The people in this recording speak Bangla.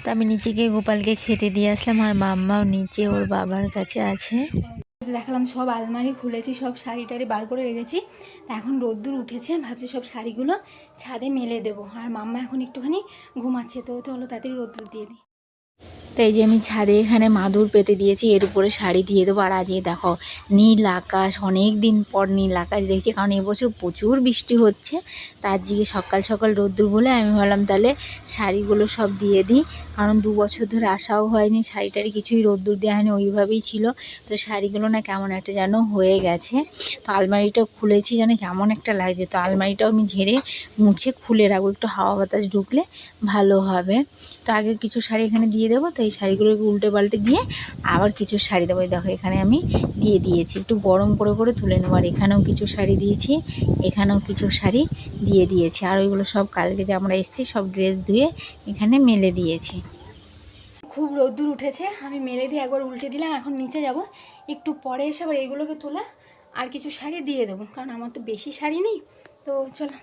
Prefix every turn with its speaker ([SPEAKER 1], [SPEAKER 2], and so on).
[SPEAKER 1] তো আমি নিচে গিয়ে গোপালকে খেতে দিয়ে আসলাম, আর মাম্মাও নিচে ওর বাবার কাছে আছে। দেখালাম সব আলমারি খুলেছি, সব শাড়ি টাড়ি বার করে রেখেছি। এখন রোদ্দুর উঠেছে, ভাবছি সব শাড়িগুলো ছাদে মেলে দেবো। আর মাম্মা এখন একটুখানি ঘুমাচ্ছে, তো হলো তাড়াতাড়ি রোদ্দুর দিয়ে দিই। তাই যে আমি ছাদে এখানে মাদুর পেতে দিয়েছি, এর উপরে শাড়ি দিয়ে দেবো। আর আজকে দেখো নীল আকাশ, অনেক দিন পর নীল আকাশ দেখছি, কারণ এবছর প্রচুর বৃষ্টি হচ্ছে। তার দিকে সকাল সকাল রোদ্দুর বলে আমি ভাবলাম তাহলে শাড়িগুলো সব দিয়ে দিই, কারণ 2 বছর ধরে আসাও হয়নি, শাড়ি টাড়ি কিছুই রোদ্দুর দেওয়া হয়নি, ওইভাবেই ছিল। তো শাড়িগুলো না কেমন একটা যেন হয়ে গেছে। তো আলমারিটাও খুলেছি, যেন কেমন একটা লাগছে। তো আলমারিটাও আমি ঝেড়ে মুছে খুলে রাখবো, একটু হাওয়া বাতাস ঢুকলে ভালো হবে। তো আগে কিছু শাড়ি এখানে দিয়ে দেবো, তো এই শাড়িগুলোকে উল্টে পাল্টে দিয়ে আবার কিছু শাড়ি দেবো। দেখো এখানে আমি দিয়ে দিয়েছি, একটু গরম করে করে তুলে নেবো। আর এখানেও কিছু শাড়ি দিয়েছি, এখানেও কিছু শাড়ি দিয়ে দিয়েছি। আর ওইগুলো সব কালকে যে আমরা এসেছি সব ড্রেস ধুয়ে এখানে মেলে দিয়েছি। খুব রোদ্দুর উঠেছে, আমি মেলে দিয়ে একবার উল্টে দিলাম। এখন নিচে যাব, একটু পরে এসে আবার এইগুলোকে তোলা আর কিছু শাড়ি দিয়ে দেবো, কারণ আমার তো বেশি শাড়ি নেই। তো চলো।